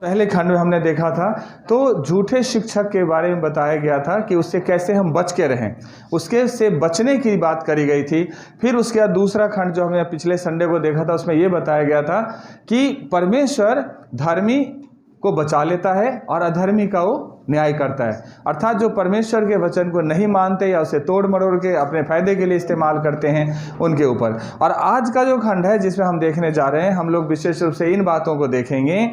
पहले खंड में हमने देखा था तो झूठे शिक्षक के बारे में बताया गया था कि उससे कैसे हम बच के रहें, उसके से बचने की बात करी गई थी। फिर उसके बाद दूसरा खंड जो हमने पिछले संडे को देखा था उसमें यह बताया गया था कि परमेश्वर धर्मी को बचा लेता है और अधर्मी का वो न्याय करता है। अर्थात जो परमेश्वर के वचन को नहीं मानते या उसे तोड़ मरोड़ के अपने फायदे के लिए इस्तेमाल करते हैं उनके ऊपर। और आज का जो खंड है जिसमें हम देखने जा रहे हैं, हम लोग विशेष रूप से इन बातों को देखेंगे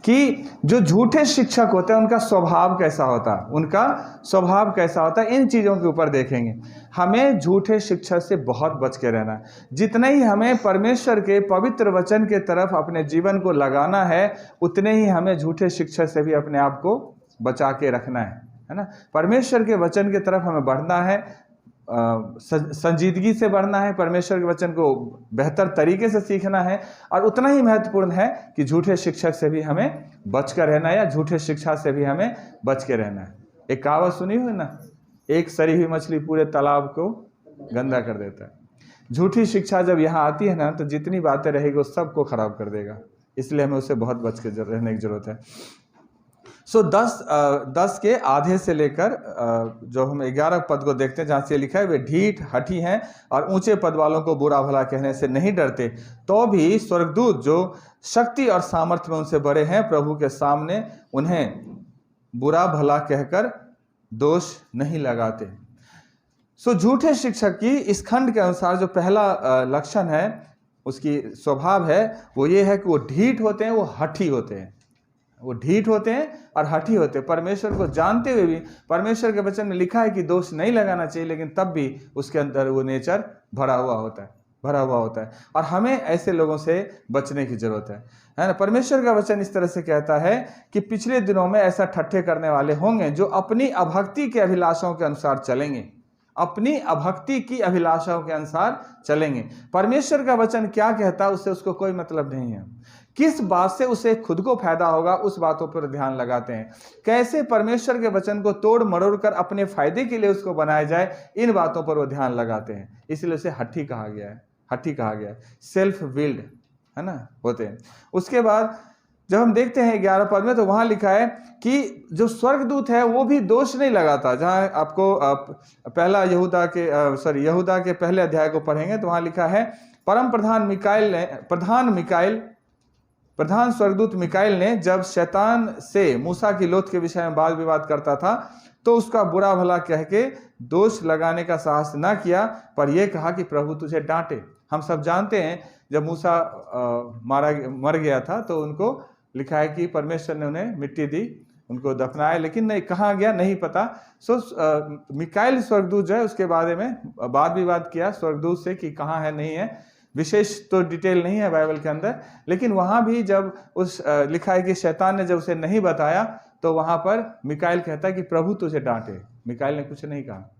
कि जो झूठे शिक्षक होते हैं उनका स्वभाव कैसा होता है, उनका स्वभाव कैसा होता है, इन चीज़ों के ऊपर देखेंगे। हमें झूठे शिक्षक से बहुत बच के रहना है। जितने ही हमें परमेश्वर के पवित्र वचन के तरफ अपने जीवन को लगाना है, उतने ही हमें झूठे शिक्षक से भी अपने आप को बचा के रखना है ना। परमेश्वर के वचन की तरफ हमें बढ़ना है, संजीदगी से बढ़ना है, परमेश्वर के वचन को बेहतर तरीके से सीखना है। और उतना ही महत्वपूर्ण है कि झूठे शिक्षक से भी हमें बच कर रहना है, या झूठे शिक्षा से भी हमें बच के रहना है। एक कहावत सुनी हुई ना, एक सड़ी हुई मछली पूरे तालाब को गंदा कर देता है। झूठी शिक्षा जब यहाँ आती है ना, तो जितनी बातें रहेगी वो सबको खराब कर देगा। इसलिए हमें उससे बहुत बच के रहने की जरूरत है। 10 के आधे से लेकर जो हम 11 पद को देखते हैं, जहाँ से लिखा है वे ढीठ हठी हैं और ऊंचे पद वालों को बुरा भला कहने से नहीं डरते, तो भी स्वर्गदूत जो शक्ति और सामर्थ्य में उनसे बड़े हैं प्रभु के सामने उन्हें बुरा भला कहकर दोष नहीं लगाते। झूठे शिक्षक की इस खंड के अनुसार जो पहला लक्षण है, उसकी स्वभाव है, वो ये है कि वो ढीठ होते हैं, वो हठी होते हैं। वो ढीठ होते हैं और हठी होते हैं। परमेश्वर को जानते हुए भी, परमेश्वर के वचन में लिखा है कि दोष नहीं लगाना चाहिए, लेकिन तब भी उसके अंदर वो नेचर भरा हुआ होता है। और हमें ऐसे लोगों से बचने की जरूरत है ना। परमेश्वर का वचन इस तरह से कहता है कि पिछले दिनों में ऐसा ठट्ठे करने वाले होंगे जो अपनी अभक्ति के अभिलाषाओं के अनुसार चलेंगे, अपनी अभक्ति की अभिलाषाओं के अनुसार चलेंगे। परमेश्वर का वचन क्या कहता है उससे उसको कोई मतलब नहीं है। किस बात से उसे खुद को फायदा होगा उस बातों पर ध्यान लगाते हैं। कैसे परमेश्वर के वचन को तोड़ मरोड़ कर अपने फायदे के लिए उसको बनाया जाए, इन बातों पर वो ध्यान लगाते हैं। इसलिए उसे हठी कहा गया है, सेल्फ विल्ड है ना, होते हैं। उसके बाद जब हम देखते हैं 11 पद में, तो वहां लिखा है कि जो स्वर्गदूत है वो भी दोष नहीं लगाता। जहां आपको पहला यहूदा के पहले अध्याय को पढ़ेंगे तो वहां लिखा है, परम प्रधान स्वर्गदूत मिकाइल ने जब शैतान से मूसा की लोथ के विषय में वाद विवाद करता था, तो उसका बुरा भला कह के दोष लगाने का साहस न किया, पर यह कहा कि प्रभु तुझे डांटे। हम सब जानते हैं जब मूसा मर गया था तो उनको लिखा है कि परमेश्वर ने उन्हें मिट्टी दी, उनको दफनाया, लेकिन नहीं कहाँ गया नहीं पता। मिकाइल स्वर्गदूत जो है उसके बारे में वाद विवाद किया स्वर्गदूत से कि कहाँ है नहीं है। विशेष तो डिटेल नहीं है बाइबल के अंदर, लेकिन वहां भी जब लिखा है कि शैतान ने जब उसे नहीं बताया, तो वहां पर मिकाइल कहता है कि प्रभु तुझे डांटे। मिकाइल ने कुछ नहीं कहा।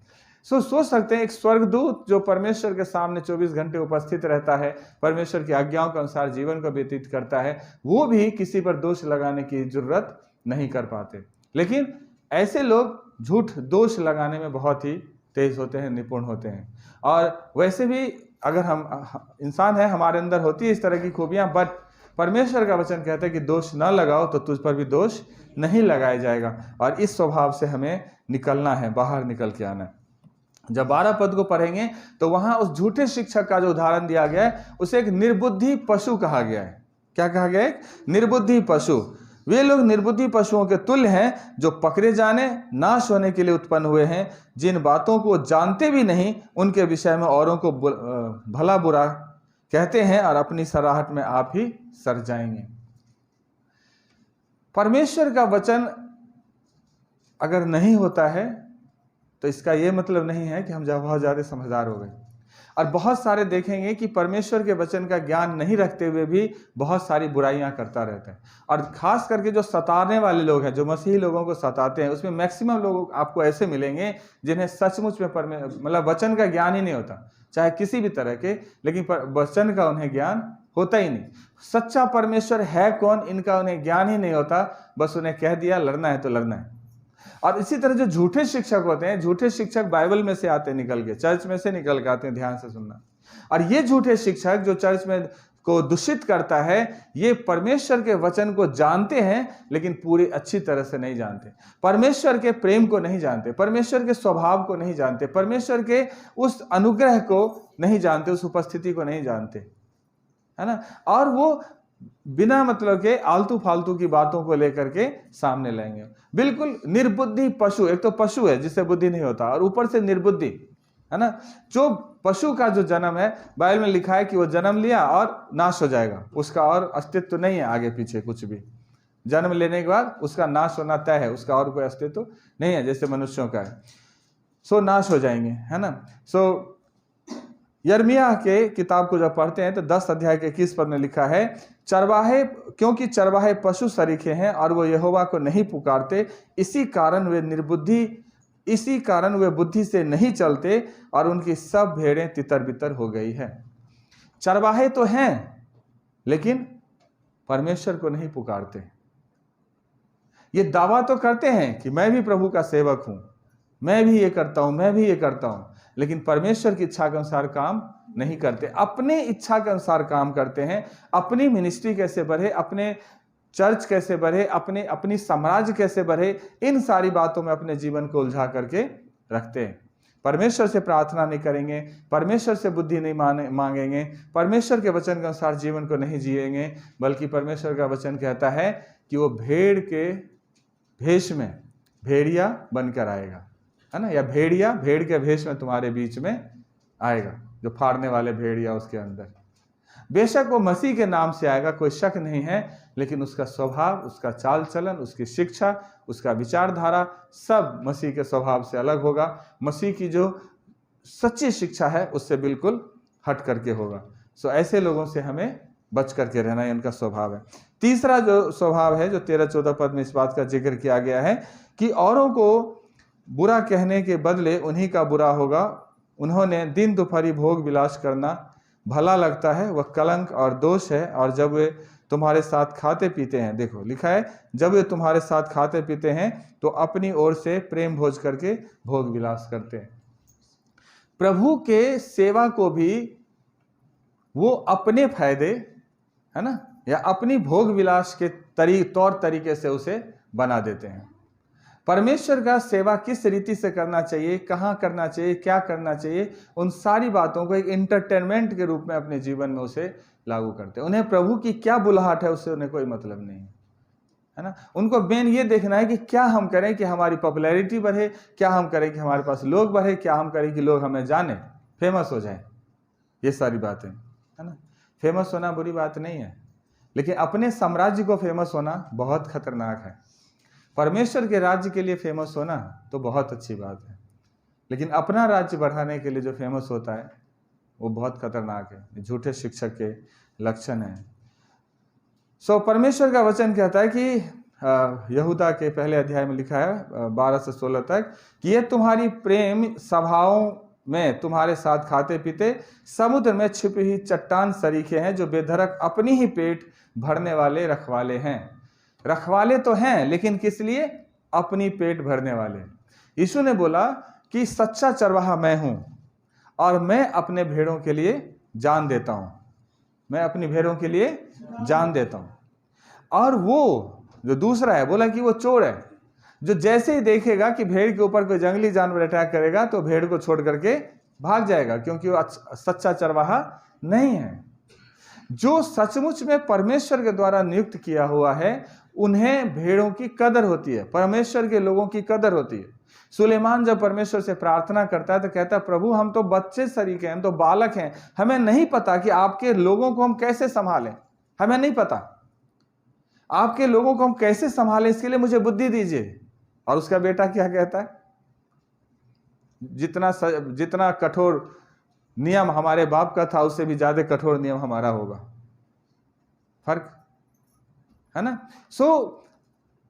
सोच सकते हैं एक स्वर्गदूत जो परमेश्वर के सामने 24 घंटे उपस्थित रहता है, परमेश्वर की आज्ञाओं के अनुसार जीवन को व्यतीत करता है, वो भी किसी पर दोष लगाने की जरूरत नहीं कर पाते। लेकिन ऐसे लोग झूठ दोष लगाने में बहुत ही तेज होते हैं, निपुण होते हैं। और वैसे भी अगर हम इंसान है, हमारे अंदर होती है इस तरह की खूबियां, बट परमेश्वर का वचन कहता है कि दोष ना लगाओ तो तुझ पर भी दोष नहीं लगाया जाएगा। और इस स्वभाव से हमें निकलना है, बाहर निकल के आना है। जब 12 पद को पढ़ेंगे तो वहां उस झूठे शिक्षक का जो उदाहरण दिया गया है उसे एक निर्बुद्धि पशु कहा गया है। क्या कहा गया है? निर्बुद्धि पशु। वे लोग निर्बुद्धि पशुओं के तुल्य हैं जो पकड़े जाने, नाश होने के लिए उत्पन्न हुए हैं, जिन बातों को जानते भी नहीं उनके विषय में औरों को भला बुरा कहते हैं और अपनी सराहट में आप ही सर जाएंगे। परमेश्वर का वचन अगर नहीं होता है तो इसका यह मतलब नहीं है कि हम बहुत ज्यादा समझदार हो गए। और बहुत सारे देखेंगे कि परमेश्वर के वचन का ज्ञान नहीं रखते हुए भी बहुत सारी बुराइयां करता रहता है। और खास करके जो सताने वाले लोग हैं, जो मसीही लोगों को सताते हैं, उसमें मैक्सिमम लोग आपको ऐसे मिलेंगे जिन्हें सचमुच में मतलब वचन का ज्ञान ही नहीं होता, चाहे किसी भी तरह के, लेकिन वचन का उन्हें ज्ञान होता ही नहीं। सच्चा परमेश्वर है कौन, इनका उन्हें ज्ञान ही नहीं होता। बस उन्हें कह दिया लड़ना है तो लड़ना है। और इसी तरह जो झूठे शिक्षक होते हैं, झूठे शिक्षक बाइबल में से आते निकल के, चर्च में से निकल के आते हैं, ध्यान से सुनना। और ये झूठे शिक्षक जो चर्च में को दूषित करता है, ये परमेश्वर के वचन को जानते हैं लेकिन पूरी अच्छी तरह से नहीं जानते, परमेश्वर के प्रेम को नहीं जानते, परमेश्वर के स्वभाव को नहीं जानते, परमेश्वर के उस अनुग्रह को नहीं जानते, उस उपस्थिति को नहीं जानते, है ना। और वो बिना मतलब के आलतू फालतू की बातों को लेकर के सामने लाएंगे। बिल्कुल निर्बुद्धि पशु, एक तो पशु है जिससे बुद्धि नहीं होता और ऊपर से निर्बुद्धि, है ना। जो पशु का जो जन्म है, बाइबल में लिखा है कि वो जन्म लिया और नाश हो जाएगा, उसका और अस्तित्व नहीं है आगे पीछे कुछ भी। जन्म लेने के बाद उसका नाश होना तय है, उसका और कोई अस्तित्व नहीं है जैसे मनुष्यों का है। सो नाश हो जाएंगे, है ना। सो यिर्मयाह के किताब को जब पढ़ते हैं तो 10 अध्याय के 21 पद में लिखा है, चरवाहे, क्योंकि चरवाहे पशु सरीखे हैं और वो यहोवा को नहीं पुकारते, इसी कारण वे बुद्धि से नहीं चलते और उनकी सब भेड़ें तितर बितर हो गई है। चरवाहे तो हैं लेकिन परमेश्वर को नहीं पुकारते। ये दावा तो करते हैं कि मैं भी प्रभु का सेवक हूं, मैं भी ये करता हूं, मैं भी ये करता हूं, लेकिन परमेश्वर की इच्छा के अनुसार काम नहीं करते, अपने इच्छा के अनुसार काम करते हैं। अपनी मिनिस्ट्री कैसे बढ़े, अपने चर्च कैसे बढ़े, अपनी साम्राज्य कैसे बढ़े, इन सारी बातों में अपने जीवन को उलझा करके रखते हैं। परमेश्वर से प्रार्थना नहीं करेंगे, परमेश्वर से बुद्धि नहीं मांगेंगे, परमेश्वर के वचन के अनुसार जीवन को नहीं जिएंगे, बल्कि परमेश्वर का वचन कहता है कि वो भेड़ के भेष में भेड़िया बनकर आएगा, है ना, या भेड़िया भेड़ के भेष में तुम्हारे बीच में आएगा, जो फाड़ने वाले भेड़िया उसके अंदर। बेशक वो मसीह के नाम से आएगा, कोई शक नहीं है, लेकिन उसका स्वभाव, उसका चाल चलन, उसकी शिक्षा, उसका विचारधारा सब मसीह के स्वभाव से अलग होगा। मसीह की जो सच्ची शिक्षा है उससे बिल्कुल हट करके होगा। सो ऐसे लोगों से हमें बच करके रहना, ये उनका स्वभाव है। तीसरा जो स्वभाव है, जो 13-14 पद में इस बात का जिक्र किया गया है कि औरों को बुरा कहने के बदले उन्हीं का बुरा होगा, उन्होंने दिन दोपहरी भोग विलास करना भला लगता है, वह कलंक और दोष है। और जब वे तुम्हारे साथ खाते पीते हैं, देखो लिखा है, जब वे तुम्हारे साथ खाते पीते हैं तो अपनी ओर से प्रेम भोज करके भोग विलास करते हैं। प्रभु के सेवा को भी वो अपने फायदे, है ना, या अपनी भोग विलास के तौर तरीके से उसे बना देते हैं। परमेश्वर का सेवा किस रीति से करना चाहिए, कहाँ करना चाहिए, क्या करना चाहिए, उन सारी बातों को एक एंटरटेनमेंट के रूप में अपने जीवन में उसे लागू करते हैं। उन्हें प्रभु की क्या बुलाहट है उससे उन्हें कोई मतलब नहीं है ना। उनको मेन ये देखना है कि क्या हम करें कि हमारी पॉपुलैरिटी बढ़े, क्या हम करें कि हमारे पास लोग बढ़े, क्या हम करें कि लोग हमें जाने, फेमस हो जाए। ये सारी बातें, है ना। फेमस होना बुरी बात नहीं है, लेकिन अपने साम्राज्य को फेमस होना बहुत खतरनाक है। परमेश्वर के राज्य के लिए फेमस होना तो बहुत अच्छी बात है, लेकिन अपना राज्य बढ़ाने के लिए जो फेमस होता है वो बहुत खतरनाक है, झूठे शिक्षक के लक्षण है। सो परमेश्वर का वचन कहता है कि यहूदा के पहले अध्याय में लिखा है 12 से 16 तक कि ये तुम्हारी प्रेम सभाओं में तुम्हारे साथ खाते पीते समुद्र में छिपी हुई चट्टान सरीखे हैं, जो बेधड़क अपनी ही पेट भरने वाले रखवाले हैं। रखवाले तो हैं, लेकिन किस लिए? अपनी पेट भरने वाले। यीशु ने बोला कि सच्चा चरवाहा मैं हूं और मैं अपने भेड़ों के लिए जान देता हूं, मैं अपनी भेड़ों के लिए जान देता हूं। और वो जो दूसरा है, बोला कि वो चोर है, जो जैसे ही देखेगा कि भेड़ के ऊपर कोई जंगली जानवर अटैक करेगा तो भेड़ को छोड़ करके भाग जाएगा, क्योंकि वो सच्चा चरवाहा नहीं है। जो सचमुच में परमेश्वर के द्वारा नियुक्त किया हुआ है, उन्हें भेड़ों की कदर होती है, परमेश्वर के लोगों की कदर होती है। सुलेमान जब परमेश्वर से प्रार्थना करता है तो कहता है, प्रभु हम तो बच्चे सरीखे हैं, हम तो बालक हैं, हमें नहीं पता कि आपके लोगों को हम कैसे संभालें, हमें नहीं पता आपके लोगों को हम कैसे संभालें, इसके लिए मुझे बुद्धि दीजिए। और उसका बेटा क्या कहता है? जितना कठोर नियम हमारे बाप का था, उससे भी ज्यादा कठोर नियम हमारा होगा। फर्क है ना। सो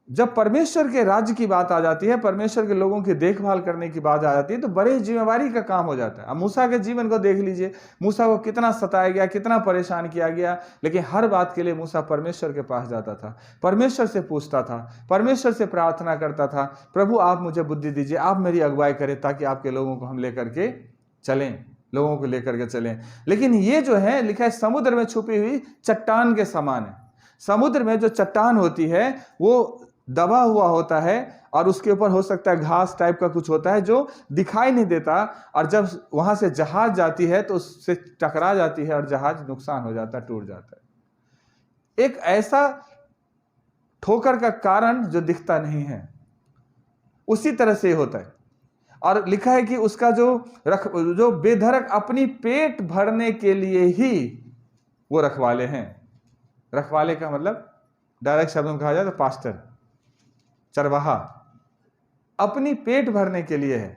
जब परमेश्वर के राज्य की बात आ जाती है, परमेश्वर के लोगों की देखभाल करने की बात आ जाती है, तो बड़े जिम्मेवारी का काम हो जाता है। अब मूसा के जीवन को देख लीजिए, मूसा को कितना सताया गया, कितना परेशान किया गया, लेकिन हर बात के लिए मूसा परमेश्वर के पास जाता था, परमेश्वर से पूछता था, परमेश्वर से प्रार्थना करता था, प्रभु आप मुझे बुद्धि दीजिए, आप मेरी अगुवाई करें ताकि आपके लोगों को हम लेकर के चलें, लोगों को लेकर के चलें। लेकिन ये जो है लिखा है समुद्र में छुपी हुई चट्टान के समान है। समुद्र में जो चट्टान होती है वो दबा हुआ होता है और उसके ऊपर हो सकता है घास टाइप का कुछ होता है जो दिखाई नहीं देता, और जब वहां से जहाज जाती है तो उससे टकरा जाती है और जहाज नुकसान हो जाता है, टूट जाता है। एक ऐसा ठोकर का कारण जो दिखता नहीं है, उसी तरह से होता है। और लिखा है कि उसका जो बेधड़क अपनी पेट भरने के लिए ही वो रखवाले हैं। रखवाले का मतलब डायरेक्ट शब्द में कहा जाए तो पास्टर, चरवाहा, अपनी पेट भरने के लिए है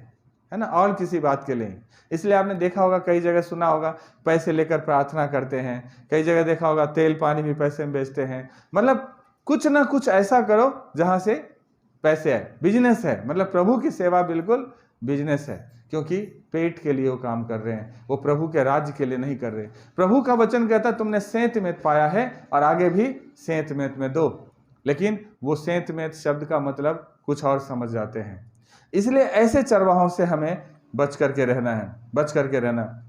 ना, और किसी बात के लिए। इसलिए आपने देखा होगा, कई जगह सुना होगा पैसे लेकर प्रार्थना करते हैं, कई जगह देखा होगा तेल पानी भी पैसे में बेचते हैं। मतलब कुछ ना कुछ ऐसा करो जहां से पैसे आए। बिजनेस है, मतलब प्रभु की सेवा बिल्कुल बिजनेस है, क्योंकि पेट के लिए वो काम कर रहे हैं, वो प्रभु के राज्य के लिए नहीं कर रहे। प्रभु का वचन कहता है तुमने सेंत में पाया है और आगे भी सेंत में दो, लेकिन वो सेंत में शब्द का मतलब कुछ और समझ जाते हैं। इसलिए ऐसे चरवाहों से हमें बच करके रहना है, बच करके रहना।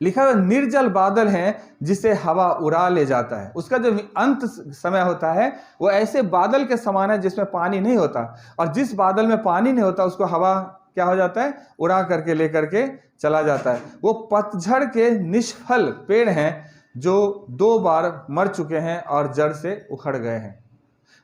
लिखा हुआ निर्जल बादल है जिसे हवा उड़ा ले जाता है। उसका जो अंत समय होता है वो ऐसे बादल के समान है जिसमें पानी नहीं होता, और जिस बादल में पानी नहीं होता उसको हवा क्या हो जाता है, उड़ा करके लेकर के चला जाता है। वो पतझड़ के निष्फल पेड़ हैं जो 2 बार मर चुके हैं और जड़ से उखड़ गए हैं।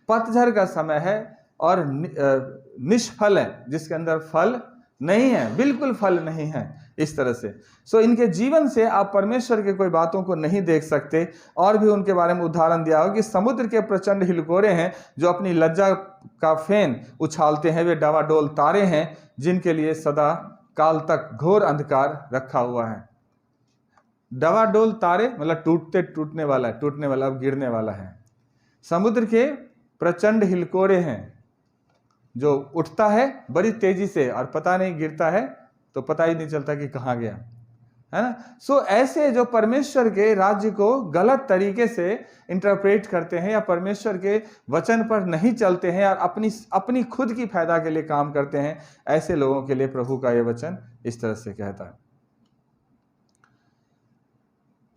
पतझड़ का समय है और निष्फल है, जिसके अंदर फल नहीं है, बिल्कुल फल नहीं है, इस तरह से। सो इनके जीवन से आप परमेश्वर के कोई बातों को नहीं देख सकते। और भी उनके बारे में उदाहरण दिया हो कि समुद्र के प्रचंड हिलकोरे हैं जो अपनी लज्जा का फेन उछालते हैं। वे डावाडोल तारे हैं जिनके लिए सदा काल तक घोर अंधकार रखा हुआ है। डावाडोल तारे मतलब टूटने वाला, अब गिरने वाला है। समुद्र के प्रचंड हिलकोरे हैं जो उठता है बड़ी तेजी से और पता नहीं गिरता है तो पता ही नहीं चलता कि कहाँ गया, है ना। सो ऐसे जो परमेश्वर के राज्य को गलत तरीके से इंटरप्रेट करते हैं या परमेश्वर के वचन पर नहीं चलते हैं और अपनी खुद की फायदा के लिए काम करते हैं, ऐसे लोगों के लिए प्रभु का यह वचन इस तरह से कहता है।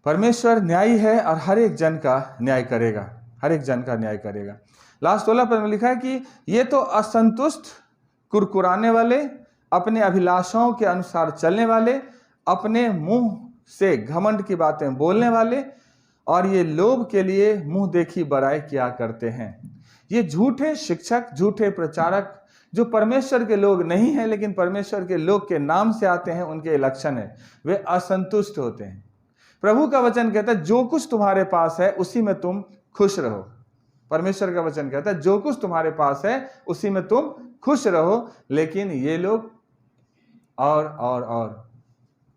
परमेश्वर न्यायी है और हर एक जन का न्याय करेगा, हर एक जन का न्याय करेगा। लास्ट 16 पद में लिखा है कि ये तो असंतुष्ट, कुरकुराने वाले, अपने अभिलाषाओं के अनुसार चलने वाले, अपने मुंह से घमंड की बातें बोलने वाले और ये लोभ के लिए मुंह देखी बड़ाई किया करते हैं। ये झूठे शिक्षक, झूठे प्रचारक जो परमेश्वर के लोग नहीं हैं लेकिन परमेश्वर के लोग के नाम से आते हैं, उनके लक्षण है वे असंतुष्ट होते हैं। प्रभु का वचन कहता है जो कुछ तुम्हारे पास है उसी में तुम खुश रहो। परमेश्वर का वचन कहता है जो कुछ तुम्हारे पास है उसी में तुम खुश रहो, लेकिन ये लोग और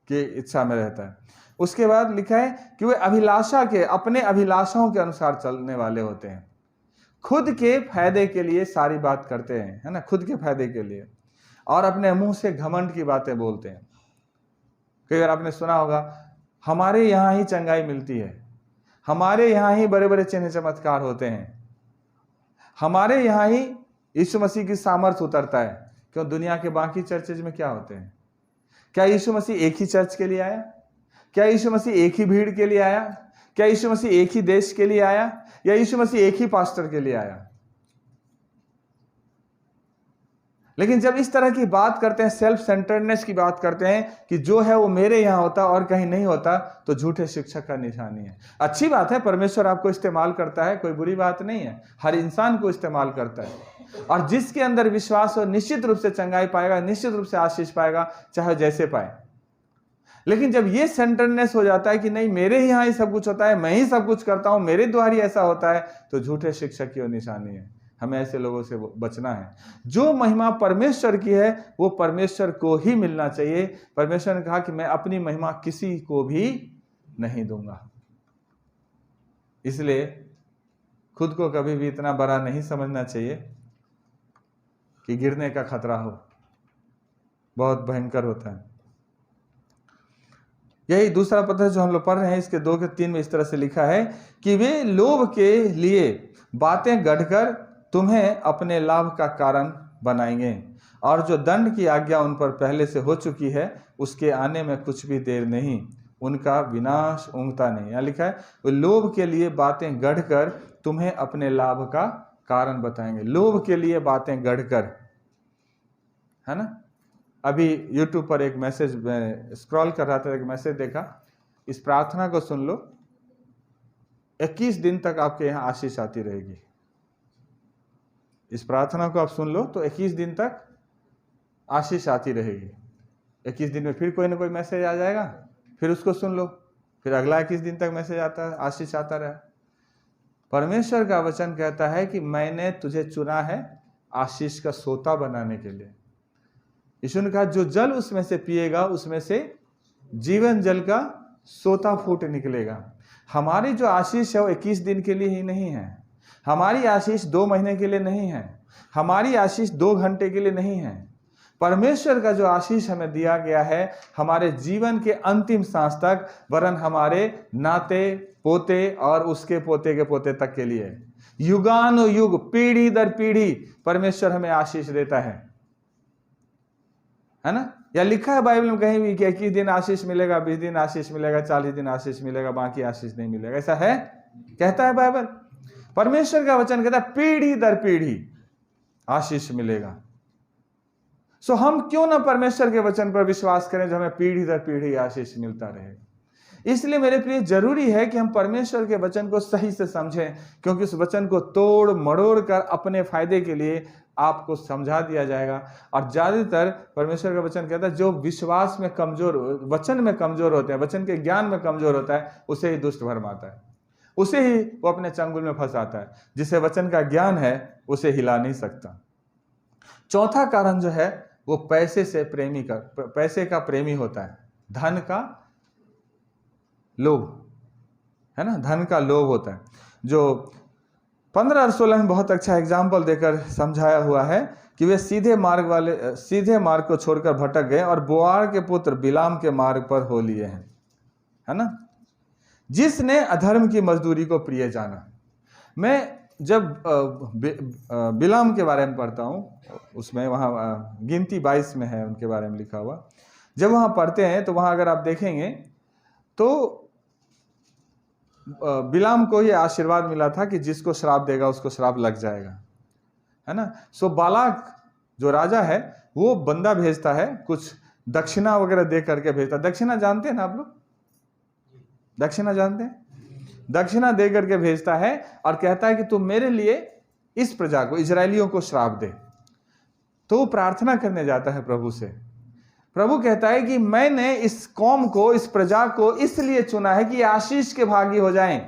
की इच्छा में रहता है। उसके बाद लिखा है कि वे अपने अभिलाषाओं के अनुसार चलने वाले होते हैं। खुद के फायदे के लिए सारी बात करते हैं, है ना, खुद के फायदे के लिए, और अपने मुंह से घमंड की बातें बोलते हैं। कई बार आपने सुना होगा हमारे यहाँ ही चंगाई मिलती है, हमारे यहाँ ही बड़े बड़े चिन्ह चमत्कार होते हैं, हमारे यहाँ ही यीशु मसीह की सामर्थ उतरता है। क्यों दुनिया के बाकी चर्चेज में क्या होते हैं? क्या यीशु मसीह एक ही चर्च के लिए आया? क्या यीशु मसीह एक ही भीड़ के लिए आया? क्या यीशु मसीह एक ही देश के लिए आया? या यीशु मसीह एक ही पास्टर के लिए आया? लेकिन जब इस तरह की बात करते हैं, सेल्फ सेंटर्डनेस की बात करते हैं कि जो है वो मेरे यहाँ होता और कहीं नहीं होता, तो झूठे शिक्षक का निशानी है। अच्छी बात है, परमेश्वर आपको इस्तेमाल करता है, कोई बुरी बात नहीं है, हर इंसान को इस्तेमाल करता है। और जिसके अंदर विश्वास हो निश्चित रूप से चंगाई पाएगा, निश्चित रूप से आशीष पाएगा, चाहे जैसे पाए। लेकिन जब ये सेंटर्डनेस हो जाता है कि नहीं मेरे ही यहाँ ही सब कुछ होता है, मैं ही सब कुछ करता हूँ, मेरे द्वारा ही ऐसा होता है, तो झूठे शिक्षक की निशानी है। हमें ऐसे लोगों से बचना है। जो महिमा परमेश्वर की है वो परमेश्वर को ही मिलना चाहिए। परमेश्वर ने कहा कि मैं अपनी महिमा किसी को भी नहीं दूंगा। इसलिए खुद को कभी भी इतना बड़ा नहीं समझना चाहिए कि गिरने का खतरा हो, बहुत भयंकर होता है। यही दूसरा पत्र जो हम लोग पढ़ रहे हैं, इसके 2 के 3 में इस तरह से लिखा है कि वे लोभ के लिए बातें गढ़कर तुम्हें अपने लाभ का कारण बनाएंगे और जो दंड की आज्ञा उन पर पहले से हो चुकी है, उसके आने में कुछ भी देर नहीं, उनका विनाश ऊँघता नहीं। यहाँ लिखा है वो लोभ के लिए बातें गढ़कर तुम्हें अपने लाभ का कारण बताएंगे। लोभ के लिए बातें गढ़कर, है ना। अभी YouTube पर एक मैसेज स्क्रॉल कर रहा था, एक मैसेज देखा, इस प्रार्थना को सुन लो, 21 दिन तक आपके यहाँ आशीष आती रहेगी। इस प्रार्थना को आप सुन लो तो 21 दिन तक आशीष आती रहेगी। 21 दिन में फिर कोई ना कोई मैसेज आ जाएगा, फिर उसको सुन लो, फिर अगला 21 दिन तक मैसेज आता है, आशीष आता रहा। परमेश्वर का वचन कहता है कि मैंने तुझे चुना है आशीष का सोता बनाने के लिए। यीशु ने कहा जो जल उसमें से पिएगा उसमें से जीवन जल का सोता फूट निकलेगा। हमारी जो आशीष है वो 21 दिन के लिए ही नहीं है, हमारी आशीष 2 महीने के लिए नहीं है, हमारी आशीष 2 घंटे के लिए नहीं है। परमेश्वर का जो आशीष हमें दिया गया है हमारे जीवन के अंतिम सांस तक, वरन हमारे नाते पोते और उसके पोते के पोते तक के लिए, युगानुयुग पीढ़ी दर पीढ़ी परमेश्वर हमें आशीष देता है ना। या लिखा है बाइबल में कहीं भी कि 21 दिन आशीष मिलेगा, 20 दिन आशीष मिलेगा, 40 दिन आशीष मिलेगा, बाकी आशीष नहीं मिलेगा, ऐसा है? कहता है बाइबल। परमेश्वर का वचन कहता है पीढ़ी दर पीढ़ी आशीष मिलेगा। सो हम क्यों ना परमेश्वर के वचन पर विश्वास करें जो हमें पीढ़ी दर पीढ़ी आशीष मिलता रहे। इसलिए मेरे प्रिय जरूरी है कि हम परमेश्वर के वचन को सही से समझें, क्योंकि उस वचन को तोड़ मड़ोड़ कर अपने फायदे के लिए आपको समझा दिया जाएगा। और ज्यादातर परमेश्वर का वचन कहता है जो विश्वास में कमजोर, वचन में कमजोर होते हैं, वचन के ज्ञान में कमजोर होता है, उसे ही दुष्ट भरमाता है, उसे ही वो अपने चंगुल में फंसाता है। जिसे वचन का ज्ञान है उसे हिला नहीं सकता। चौथा कारण जो है वो पैसे का प्रेमी होता है, धन का लोभ, है ना, धन का लोभ होता है। जो 15 और 16 में बहुत अच्छा एग्जाम्पल देकर समझाया हुआ है कि वे सीधे मार्ग को छोड़कर भटक गए और बोआर के पुत्र बिलाम के मार्ग पर हो लिए हैं, है ना, जिसने अधर्म की मजदूरी को प्रिय जाना। मैं जब बिलाम के बारे में पढ़ता हूँ, उसमें वहाँ गिनती 22 में है उनके बारे में लिखा हुआ। जब वहाँ पढ़ते हैं तो वहाँ अगर आप देखेंगे तो बिलाम को ये आशीर्वाद मिला था कि जिसको श्राप देगा उसको श्राप लग जाएगा, है ना। सो बालाक जो राजा है वो बंदा भेजता है, कुछ दक्षिणा वगैरह दे करके भेजता है। दक्षिणा जानते हैं ना आप लोग? दक्षिणा जानते हैं? दक्षिणा दे करके भेजता है और कहता है कि तुम मेरे लिए इस प्रजा को, इजरायलियों को श्राप दे। तो वो प्रार्थना करने जाता है प्रभु से। प्रभु कहता है कि मैंने इस कौम को, इस प्रजा को इसलिए चुना है कि आशीष के भागी हो जाएं।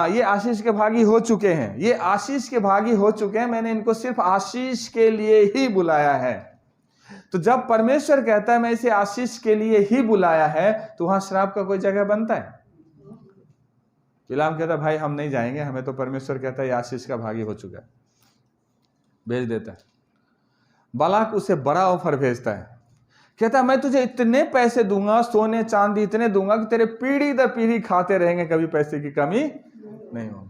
ये आशीष के भागी हो चुके हैं, ये आशीष के भागी हो चुके हैं। मैंने इनको सिर्फ आशीष के लिए ही बुलाया है। तो जब परमेश्वर कहता है मैं इसे आशीष के लिए ही बुलाया है, तो वहां श्राप का कोई जगह बनता है? बिलाम कहता है भाई हम नहीं जाएंगे, हमें तो परमेश्वर कहता है ये आशीष का भागी हो चुका है, भेज देता है। बालाक उसे बड़ा ऑफर भेजता है, कहता है मैं तुझे इतने पैसे दूंगा, सोने चांदी इतने दूंगा कि तेरे पीढ़ी दर पीढ़ी खाते रहेंगे, कभी पैसे की कमी नहीं होगी।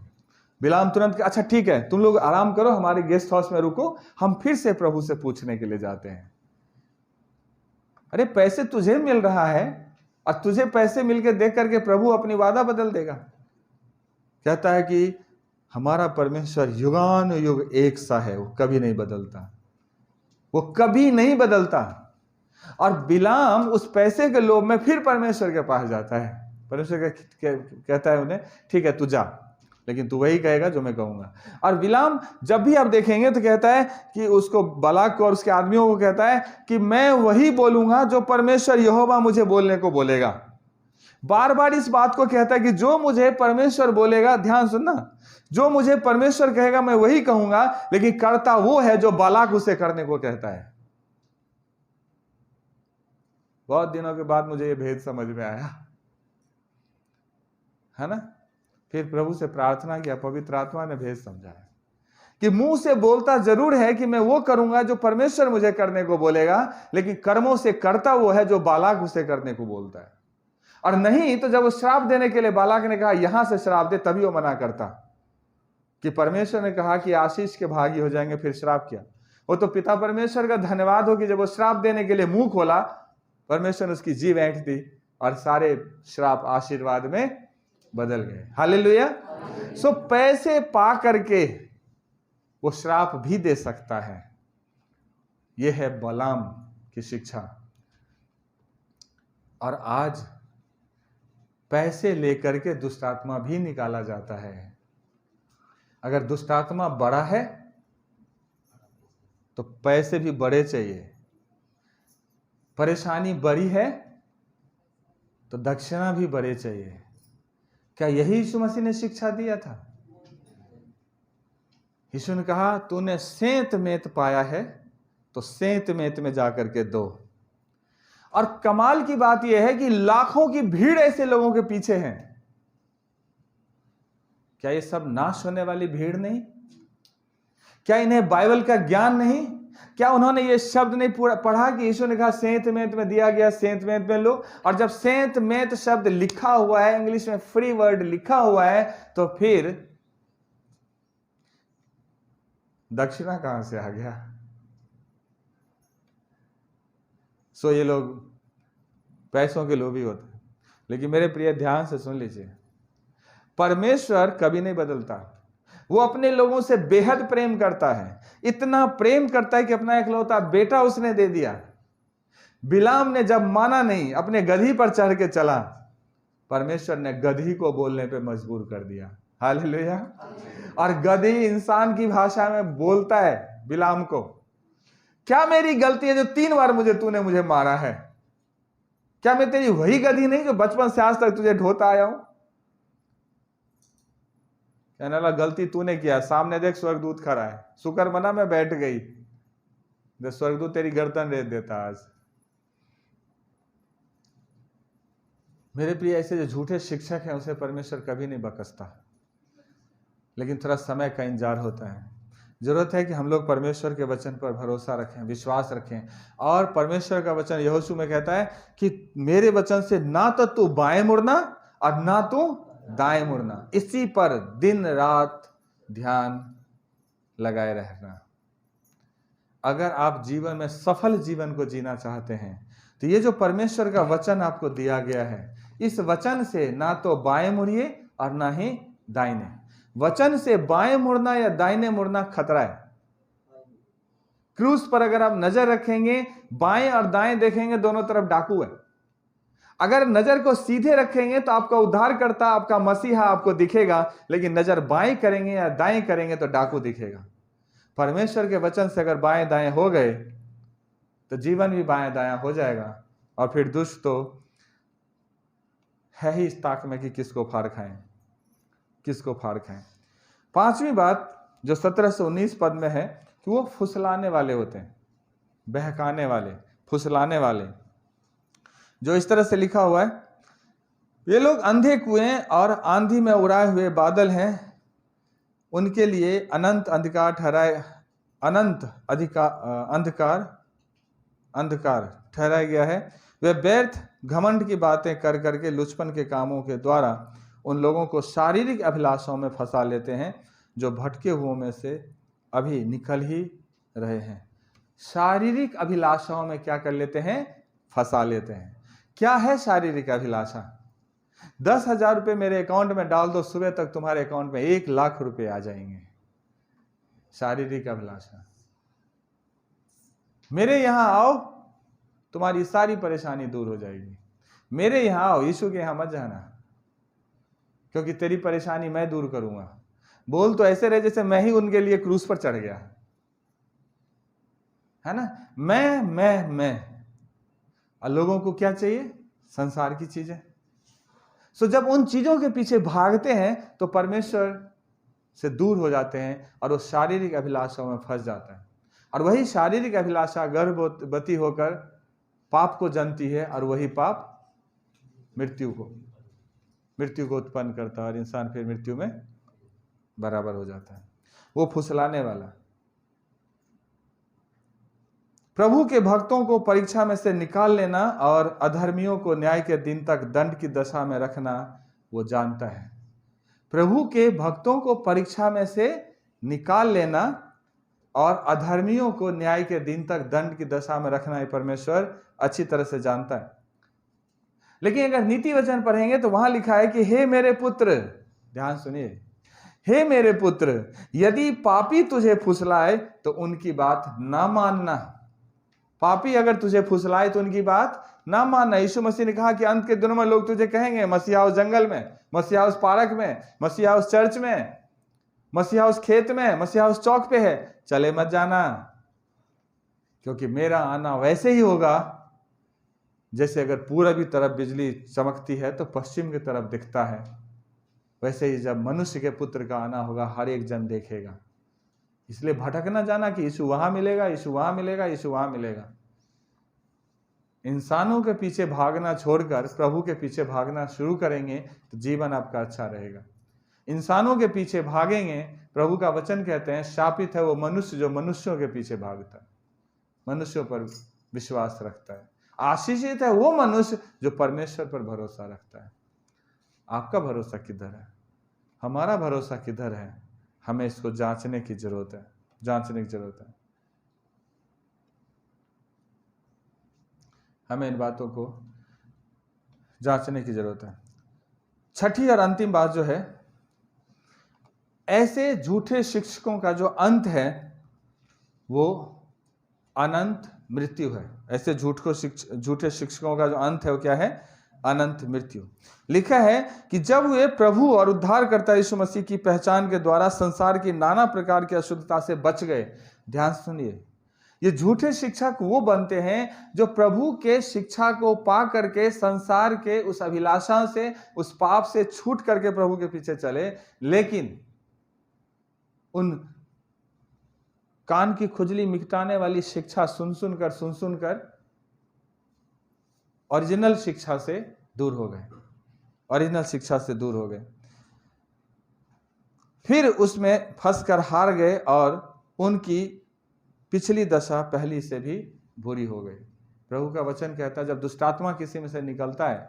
बिलाम तुरंत अच्छा ठीक है, तुम लोग आराम करो, हमारे गेस्ट हाउस में रुको, हम फिर से प्रभु से पूछने के लिए जाते हैं। अरे पैसे तुझे मिल रहा है और तुझे पैसे मिलके देख करके प्रभु अपनी वादा बदल देगा? कहता है कि हमारा परमेश्वर युगानुयुग एक सा है, वो कभी नहीं बदलता, वो कभी नहीं बदलता। और बिलाम उस पैसे के लोभ में फिर परमेश्वर के पास जाता है। परमेश्वर कहता है उन्हें ठीक है तू जा, लेकिन तू वही कहेगा जो मैं कहूंगा। और बिलाम जब भी आप देखेंगे तो कहता है कि उसको, बालाक को और उसके आदमियों को कहता है कि मैं वही बोलूंगा जो परमेश्वर यहोवा मुझे बोलने को बोलेगा। बार बार इस बात को कहता है कि जो मुझे परमेश्वर बोलेगा, ध्यान सुनना, जो मुझे परमेश्वर कहेगा मैं वही कहूंगा, लेकिन करता वो है जो बालाक उसे करने को कहता है। बहुत दिनों के बाद मुझे ये भेद समझ में आया, है ना। फिर प्रभु से प्रार्थना किया, पवित्र आत्मा ने भेद समझाया कि मुंह से बोलता जरूर है कि मैं वो करूंगा जो परमेश्वर मुझे करने को बोलेगा, लेकिन कर्मों से करता वो है जो बालाक उसे करने को बोलता है। और नहीं तो जब वो श्राप देने के लिए बालाक ने कहा यहां से श्राप दे, तभी वो मना करता कि परमेश्वर ने कहा कि आशीष के भागी हो जाएंगे, फिर श्राप किया। वो तो पिता परमेश्वर का धन्यवाद हो कि जब वो श्राप देने के लिए मुंह खोला, परमेश्वर ने उसकी जीभ ऐंठ दी और सारे श्राप आशीर्वाद में बदल गए। हालेलुया। सो पैसे पा करके वो श्राप भी दे सकता है। यह है बलाम की शिक्षा। और आज पैसे लेकर के दुष्टात्मा भी निकाला जाता है। अगर दुष्टात्मा बड़ा है तो पैसे भी बड़े चाहिए। परेशानी बड़ी है तो दक्षिणा भी बड़े चाहिए। क्या यही यीशु मसीह ने शिक्षा दिया था? यीशु ने कहा, तूने सेंत मेत पाया है तो सेंत मेत में जाकर के दो। और कमाल की बात यह है कि लाखों की भीड़ ऐसे लोगों के पीछे है। क्या ये सब नाश होने वाली भीड़ नहीं? क्या इन्हें बाइबल का ज्ञान नहीं? क्या उन्होंने ये शब्द नहीं पढ़ा कि यीशु ने कहा सेंत मेत में दिया गया, सेंत मेत में लो। और जब सेंत मेत शब्द लिखा हुआ है, इंग्लिश में फ्री वर्ड लिखा हुआ है, तो फिर दक्षिणा कहां से आ गया? सो ये लोग पैसों के लोभी होते हैं। लेकिन मेरे प्रिय, ध्यान से सुन लीजिए, परमेश्वर कभी नहीं बदलता। वो अपने लोगों से बेहद प्रेम करता है। इतना प्रेम करता है कि अपना इकलौता बेटा उसने दे दिया। बिलाम ने जब माना नहीं, अपने गधी पर चढ़ के चला, परमेश्वर ने गधी को बोलने पे मजबूर कर दिया। हालेलुया। और गधी इंसान की भाषा में बोलता है बिलाम को, क्या मेरी गलती है जो 3 बार तूने मुझे मारा है? क्या मैं तेरी वही गधी नहीं जो बचपन से आज तक तुझे ढोता आया हूं? कहने लगा, गलती तूने किया, सामने देख स्वर्गदूत खड़ा है, शुक्र मना मैं बैठ गई, स्वर्गदूत तेरी गर्दन रेत देता आज। मेरे प्रिय, ऐसे जो झूठे शिक्षक हैं उसे परमेश्वर कभी नहीं बकसता, लेकिन थोड़ा समय का इंतजार होता है। जरूरत है कि हम लोग परमेश्वर के वचन पर भरोसा रखें, विश्वास रखें। और परमेश्वर का वचन यहोशू में कहता है कि मेरे वचन से ना तो तू बाएं मुड़ना और ना तू दाएं मुड़ना, इसी पर दिन रात ध्यान लगाए रहना। अगर आप जीवन में सफल जीवन को जीना चाहते हैं तो ये जो परमेश्वर का वचन आपको दिया गया है, इस वचन से ना तो बाएं मुड़िए और ना ही दाहिने। वचन से बाएं मुड़ना या दाहिने मुड़ना खतरा है। क्रूस पर अगर आप नजर रखेंगे, बाएं और दाएं देखेंगे, दोनों तरफ डाकू है। अगर नजर को सीधे रखेंगे तो आपका उद्धारकर्ता, आपका मसीहा आपको दिखेगा, लेकिन नजर बाएं करेंगे या दाएं करेंगे तो डाकू दिखेगा। परमेश्वर के वचन से अगर बाएं दाएं हो गए तो जीवन भी बाएं दाएं हो जाएगा। और फिर दुष्ट तो है ही इस ताक में कि किसको फाड़ खाएं, किसको फाड़ खाएं। 5वीं बात जो 17 से 19 पद में है कि वो फुसलाने वाले होते हैं, बहकाने वाले, फुसलाने वाले। जो इस तरह से लिखा हुआ है, ये लोग अंधे कुएं और आंधी में उड़ाए हुए बादल हैं, उनके लिए अनंत अंधकार ठहराए, अनंत अंधकार ठहराया गया है। वे व्यर्थ घमंड की बातें कर करके लुचपन के कामों के द्वारा उन लोगों को शारीरिक अभिलाषाओं में फंसा लेते हैं जो भटके हुओं में से अभी निकल ही रहे हैं। शारीरिक अभिलाषाओं में क्या कर लेते हैं? फंसा लेते हैं। क्या है शारीरिक अभिलाषा? 10,000 रुपये मेरे अकाउंट में डाल दो, सुबह तक तुम्हारे अकाउंट में 1 लाख रुपए आ जाएंगे। शारीरिक अभिलाषा। मेरे यहां आओ, तुम्हारी सारी परेशानी दूर हो जाएगी। मेरे यहां आओ, यीशु के यहां मत जाना, क्योंकि तेरी परेशानी मैं दूर करूंगा। बोल तो ऐसे रहे जैसे मैं ही उनके लिए क्रूस पर चढ़ गया, है ना? मैं और लोगों को क्या चाहिए? संसार की चीजें। सो जब उन चीजों के पीछे भागते हैं तो परमेश्वर से दूर हो जाते हैं और वो शारीरिक अभिलाषाओं में फंस जाता है। और वही शारीरिक अभिलाषा गर्भवती होकर पाप को जन्मती है, और वही पाप मृत्यु को उत्पन्न करता है, और इंसान फिर मृत्यु में बराबर हो जाता है। वो फुसलाने वाला। प्रभु के भक्तों को परीक्षा में से निकाल लेना और अधर्मियों को न्याय के दिन तक दंड की दशा में रखना वो जानता है। प्रभु के भक्तों को परीक्षा में से निकाल लेना और अधर्मियों को न्याय के दिन तक दंड की दशा में रखना ही परमेश्वर अच्छी तरह से जानता है। लेकिन अगर नीति वचन पढ़ेंगे तो वहां लिखा है कि हे मेरे पुत्र, ध्यान सुनिए, हे मेरे पुत्र, यदि पापी तुझे फुसलाए तो उनकी बात ना मानना। पापी अगर तुझे फुसलाए तो उनकी बात ना मानना। यीशु मसीह ने कहा कि अंत के दिनों में लोग तुझे कहेंगे, मसीहा उस जंगल में, मसीहा उस पार्क में, मसीहा उस चर्च में, मसीहा उस खेत में, मसीहा उस चौक पे है, चले मत जाना, क्योंकि मेरा आना वैसे ही होगा जैसे अगर पूरबी तरफ बिजली चमकती है तो पश्चिम की तरफ दिखता है, वैसे ही जब मनुष्य के पुत्र का आना होगा हर एक जन देखेगा। इसलिए भटक ना जाना कि यीशु वहां मिलेगा, यीशु वहां मिलेगा, यीशु वहां मिलेगा। इंसानों के पीछे भागना छोड़कर प्रभु के पीछे भागना शुरू करेंगे तो जीवन आपका अच्छा रहेगा। इंसानों के पीछे भागेंगे, प्रभु का वचन कहते हैं शापित है वो मनुष्य जो मनुष्यों के पीछे भागता है, मनुष्यों पर विश्वास रखता है। आशीषित है वो मनुष्य जो परमेश्वर पर भरोसा रखता है। आपका भरोसा किधर है? हमारा भरोसा किधर है? हमें इसको जांचने की जरूरत है, जांचने की जरूरत है। हमें इन बातों को जांचने की जरूरत है। छठी और अंतिम बात जो है, ऐसे झूठे शिक्षकों का जो अंत है वो अनंत मृत्यु है। ऐसे झूठे शिक्षकों का जो अंत है वो क्या है? अनंत मृत्यु। लिखा है कि जब वे प्रभु और उद्धारकर्ता यीशु मसीह की पहचान के द्वारा संसार की नाना प्रकार की अशुद्धता से बच गए। ध्यान सुनिए, ये झूठे शिक्षक वो बनते हैं जो प्रभु के शिक्षा को पा करके संसार के उस अभिलाषा से, उस पाप से छूट करके प्रभु के पीछे चले, लेकिन उन कान की खुजली मिटाने वाली शिक्षा सुन सुनकर ओरिजिनल शिक्षा से दूर हो गए, ओरिजिनल शिक्षा से दूर हो गए, फिर उसमें फंसकर हार गए और उनकी पिछली दशा पहली से भी बुरी हो गई। प्रभु का वचन कहता है जब दुष्टात्मा किसी में से निकलता है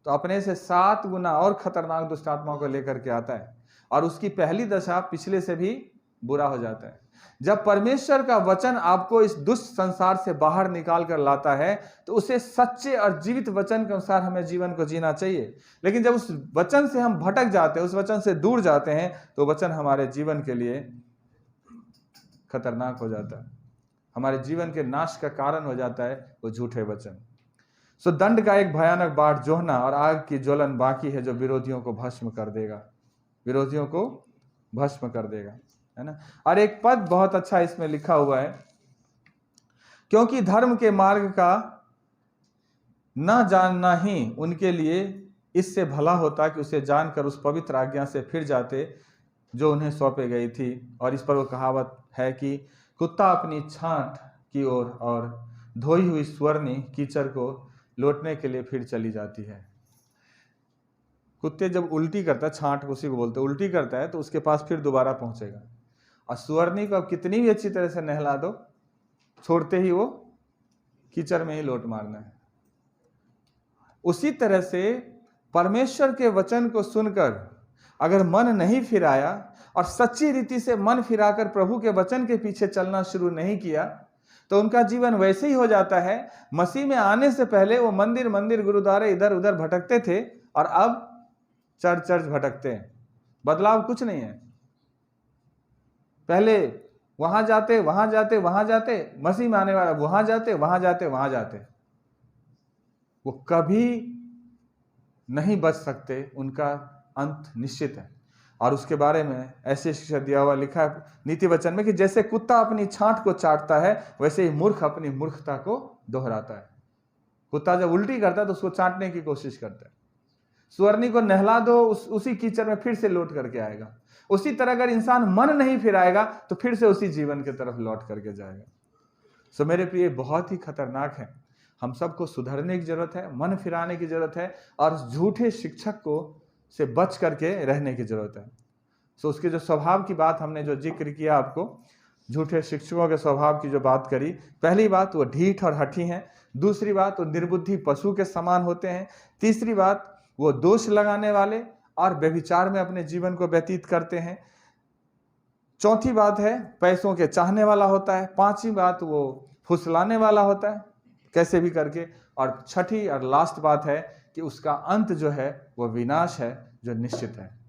तो अपने से 7 गुना और खतरनाक दुष्टात्मा को लेकर के आता है और उसकी पहली दशा पिछले से भी बुरा हो जाता है। जब परमेश्वर का वचन आपको इस दुष्ट संसार से बाहर निकाल कर लाता है तो उसे सच्चे और जीवित वचन के अनुसार हमें जीवन को जीना चाहिए। लेकिन जब उस वचन से हम भटक जाते हैं, उस वचन से दूर जाते हैं, तो वचन हमारे जीवन के लिए खतरनाक हो जाता है, हमारे जीवन के नाश का कारण हो जाता है वो झूठे वचन। सो दंड का एक भयानक बाढ़ जोहना और आग की ज्वलन बाकी है जो विरोधियों को भस्म कर देगा, विरोधियों को भस्म कर देगा, है ना। और एक पद बहुत अच्छा इसमें लिखा हुआ है, क्योंकि धर्म के मार्ग का न जानना ही उनके लिए इससे भला होता कि उसे जानकर उस पवित्र आज्ञा से फिर जाते जो उन्हें सौंपे गई थी। और इस पर वो कहावत है कि कुत्ता अपनी छांट की ओर और धोई हुई स्वर्णी कीचड़ को लौटने के लिए फिर चली जाती है। कुत्ते जब उल्टी करता है, छांट उसी को बोलते हैं, उल्टी करता है तो उसके पास फिर दोबारा पहुंचेगा। और स्वर्णी को अब कितनी भी अच्छी तरह से नहला दो, छोड़ते ही वो कीचड़ में ही लौट मारना है। उसी तरह से परमेश्वर के वचन को सुनकर अगर मन नहीं फिराया और सच्ची रीति से मन फिराकर प्रभु के वचन के पीछे चलना शुरू नहीं किया तो उनका जीवन वैसे ही हो जाता है। मसीह में आने से पहले वो मंदिर मंदिर गुरुद्वारे इधर उधर भटकते थे और अब चर्च चर्च भटकते हैं। बदलाव कुछ नहीं है। पहले वहां जाते वहां जाते वहां जाते, मसीह में आने वाला वहां जाते वहां जाते वहां जाते, वो कभी नहीं बच सकते, उनका अंत निश्चित है। और उसके बारे में ऐसे शिक्षा दिया हुआ लिखा है नीति वचन में कि जैसे कुत्ता अपनी छांट को चाटता है वैसे ही मूर्ख अपनी मूर्खता को दोहराता है। कुत्ता जब उल्टी करता है तो उसको चाटने की कोशिश करता है, स्वर्णी को नहला दो उसी कीचड़ में फिर से लौट करके आएगा। उसी तरह अगर इंसान मन नहीं फिराएगा तो फिर से उसी जीवन की तरफ लौट करके जाएगा। सो मेरे प्रिय, बहुत ही खतरनाक है। हम सबको सुधरने की जरूरत है, मन फिराने की जरूरत है और झूठे शिक्षक को से बच करके रहने की जरूरत है। सो उसके जो स्वभाव की बात हमने जो जिक्र किया, आपको झूठे शिक्षकों के स्वभाव की जो बात करी, पहली बात वो ढीठ और हठी हैं, दूसरी बात वो निर्बुद्धि पशु के समान होते हैं, तीसरी बात वो दोष लगाने वाले और व्यभिचार में अपने जीवन को व्यतीत करते हैं, चौथी बात है पैसों के चाहने वाला होता है। पांचवी बात वो फुसलाने वाला होता है कैसे भी करके। और छठी और लास्ट बात है कि उसका अंत जो है वो विनाश है जो निश्चित है।